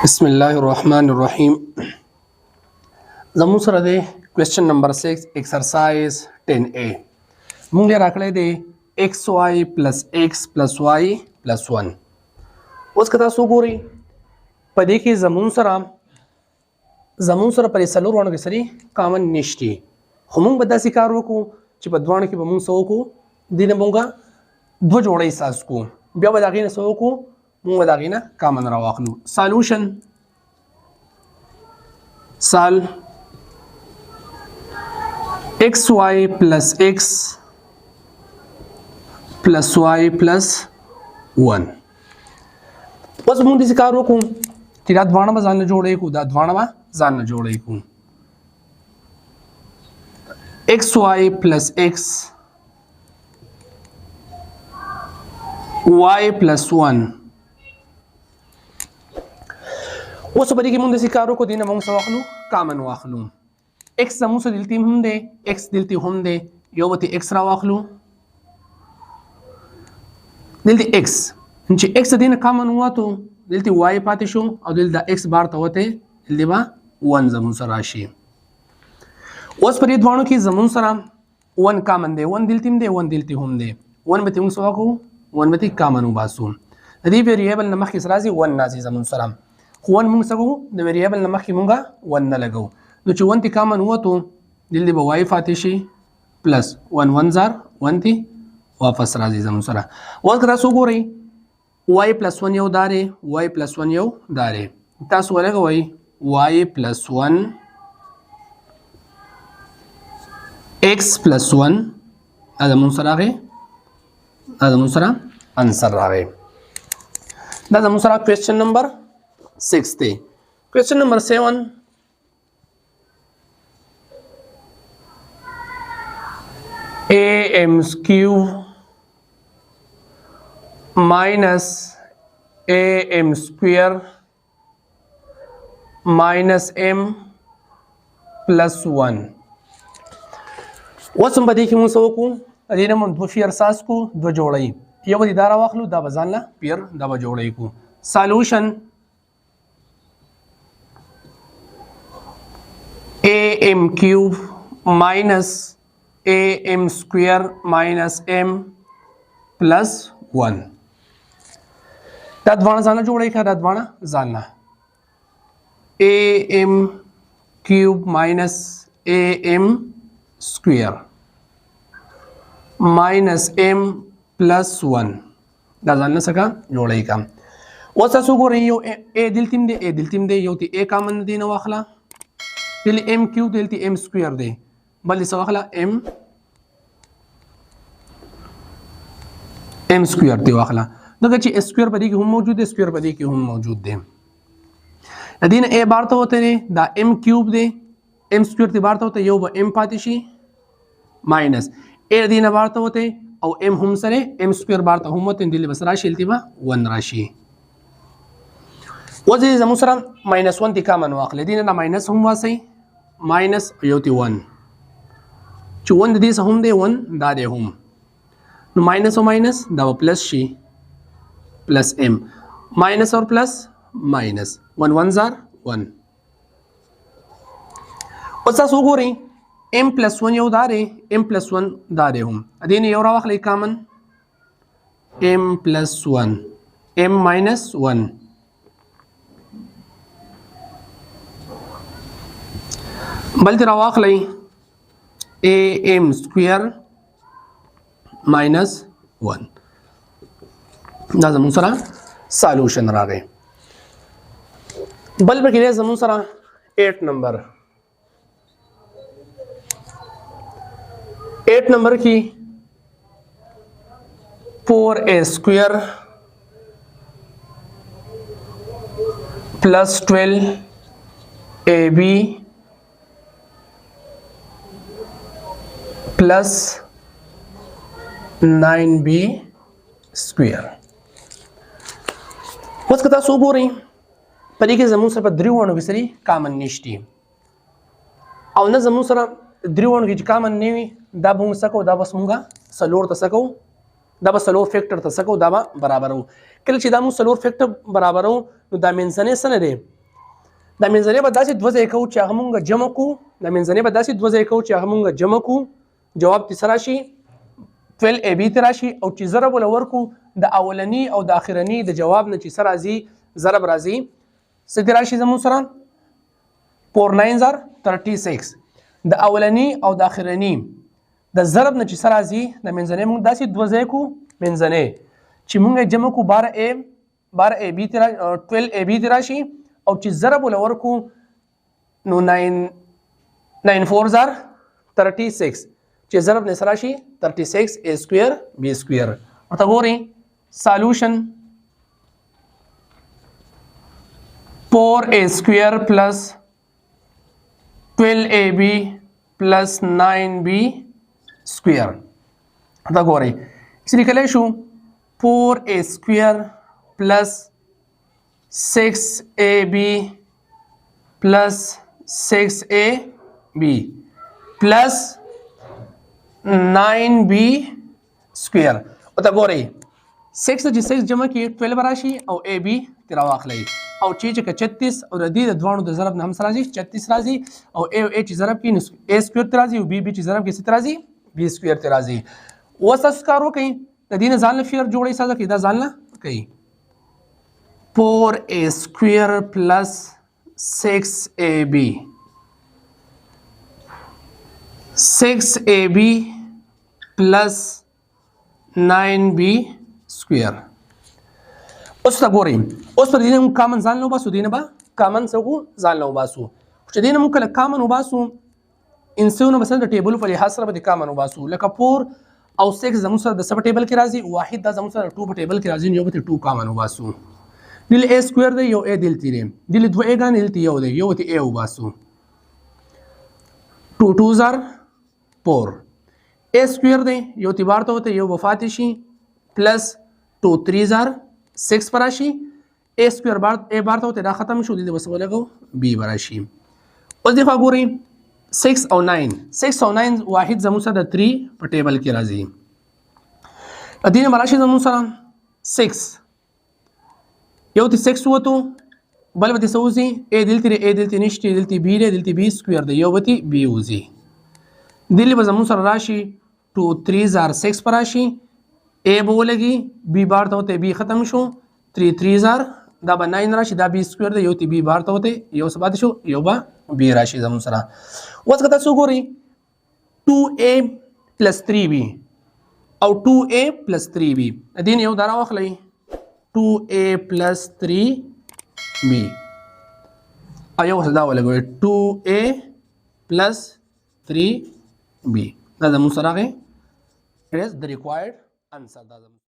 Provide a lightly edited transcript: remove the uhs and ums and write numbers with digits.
بسم الله الرحمن الرحيم. زمون سره دی کوېسچن نمبر 6 ایکسرسایز 10A. مونږ یې راکړی دی xy plus x plus y plus 1. اوس که تاسو وګورئ په دې کې زمون سره پرې څلور وړو کې سري کامن نشته، خو مونږ به داسې کار وکړو چې په دوانو کې به مونږ څه وکړو، دې نه مونږ دوه جوړې احساس کوو، بیا به د هغې نه څه وکړو، مونږ به د هغې نه کامن راواخلو. سالوشن سال xy plus x plus y plus 1. اوس مونږ داسې کار وکړو چې دا دوانه به ځان نه جوړې کړو، دا دوانه به ځان نه جوړې کړو. xy plus x y plus 1. اوس په دې کې مونږ داسې کار وکړو، دې نه مونږ څه واخلو، کامن واخلو. x زموږ سره دلته هم دی، x دلته هم دی، یو به x راواخلو، دلته x چې x دې نه کامن ووتو، دلته y پاتې شو او دلته x بار ته وته، دلته به 1 زموږ سره راشي. اوس په دې دوانو کې زموږ سره 1 کامن دی، 1 دلته هم دی، 1 دلته هم دی، 1 به موږ څه وکړو، 1 به کامن وباسو. د دې ویریبل نه مخکې راځي 1 راځي زموږ سره، خو 1 موږ څه کوو، د ویریبل نه مخکې موږ 1 نه لګو، نو چې 1 تی کامن ووتو دلته به y پاتې شي پلس 1 1 زار 1 تی واپس راځي زموږ سره. اوس که تاسو وګورئ y پلس 1 یو دارې، y پلس 1 یو دارې، تاسو ولګوئ y پلس 1 x پلس 1، دا زموږ سره راغی، دا زموږ سره انسر راغی. دا زموږ سره کوېسچن نمبر 6 دی. کوېسچن نمبر 7 am cube minus am square minus m plus 1. اوس هم په دې کې موږ څه وکړو، دې نه موږ دوه پیر ساس کو، دوه جوړی، یو به دا راواخلو، دا به ځان له پیر دا به جوړی کو. سالوشن am cube minus am square minus m plus 1. دا دوانه ځان له جوړی که، دا دوانه ځان له am cube minus am square minus m plus 1. دا ځان له څه کا جوړی کا. اوس تاسو وګورئ یو a دلته هم دی، a دلته هم دی، یو تی a کامن دی نه واخله، دلته m کیوب دلته m سکویر دی، بل څه واخله m سکویر دی واخله. دغه چې سکویر په دې کې هم موجود دی، سکویر په دې کې هم موجود دی. د دې نه a بار ته وته دی، دا m کیوب دی، m سکویر تی بار ته وته، یو به m پاتې شي ماینس a دې نه بار ته وته او m هم سره m سکویر بار ته هم وته، دلته بس راشي، دلته به 1 راشي. اوس دې زموږ سره ماینس 1 تی کامن واخلې، دې نه ماینس هم واسي، ماینس یو تی 1 چې 1 د دې څخه هم دی، 1 دا دی هم، نو ماینس او ماینس دا به پلس شي، پلس m ماینس اور پلس ماینس 1 1 زار 1. اوس تاسو وګورئ m پلس 1 یو دا دی، m پلس 1 دا دی هم، دې نه یو راواخلئ کامن m پلس 1 m ماینس 1 بل تی راواخلئ am سکویر ماینس 1. دا زموږ سره سالوشن راغی. بل پکې دی زموږ سره 8 نمبر. 8 نمبر کې 4a سکویر پلس 12ab plus 9b square. اوس که تاسو وګورئ په دې کې زموږ سره په دریو وړو کې سري کامن نشته، او نه زموږ سره دریو وړو کې چې کامن نه وي، دا به موږ څه کوو، دا بس موږ څلور ته څه کوو، دا به څلور فیکټر ته څه کوو دا به برابرو. کله چې دا موږ څلور فیکټر برابرو نو دا منځنی څه نه دی دا منځنی به داسې دوه ځای کوو چې هغه مونږ جمع کوو دا منځنی به داسې دوه ځای کوو چې هغه مونږ جمع کوو جواب تی څه راشي 12ab تی راشي او چې ضرب ولا ورکو د اولني او د اخرني د جواب نه چې څه راځي ضرب راځي څه تی راشي زموږ سره 4 9 are 36 د اولني او د اخرني د ضرب نه چې څه راځي د منځنی مونږ داسې دوه ځای کوو منځنی چې مونږ جمع کوو 12ab تی 12ab تی راشي او چې ضرب ولا ورکو نو 9 4 are 36 چې ضرب نه سره شي 36 a square b square ورته ګورئ solution 4a square plus 12ab plus 9b square ورته ګورئ چې لیکلی شو 4a square plus 6ab plus 6ab plus 9b square ورته ګورئ 6 چې 6 جمع کې 12 راشي او ab ترا واخلئ او چې 36 او د دې د دوانو د ضرب نه هم سره راځي 36 راځي او a چې ضرب کې a سکوير تر راځي او b چې ضرب کې څه راځي b سکوير تر راځي اوس تاسو کار وکئ د دې نه ځان له فیر جوړئ ساده کې دا ځان له کوي 4a square plus 6ab 6ab plus 9b square اوس تا ګورئ اوس پر دې موږ کامن ځان له وباسو دې نه به کامن څه ځان له وباسو چې دې نه موږ کله کامن وباسو انسونه مثلا د ټیبل په لحاظ سره به کامن وباسو لکه 4 او 6 زموږ سره د سب ټیبل کې راځي واحد دا زموږ سره 2 په ټیبل کې راځي یو به 2 کامن وباسو دل a سکوير دی یو a دلته دی دل دوه a غان دلته یو دی یو ته a وباسو 2 2s are 4 a سکوير دی یو تی بار ته وته یو وفات شي پلس 2 3s are 6 پراشي a سکوير بار a بار ته وته دا ختم شو دل وسو لګو b براشي اوس دی فګوري 6 او 9 6 او 9 واحد زموږ سره 3 په ټیبل کې راځي ادینه مراشي زموږ سره 6 یو تی 6 وته بل به سوزي a دلته نشته دلته b دی دلته b سکوير دی یو به b وزي دلی به زموږ سره راشي 2 3s are 6 پر راشي a به ولګي b بار ته وته b ختم شو 3 3s are دا به 9 راشي دا b سکوير دی یو تی b بار ته وته یو ثبات شو یو به b راشي زموږ سره اوس کته څو ګوري 2a plus 3b او 2a plus 3b دین یو درا واخلئ 2a plus 3b او یو څه دا ولګوي 2a plus 3b دا زموږ سره راغی it is the required answer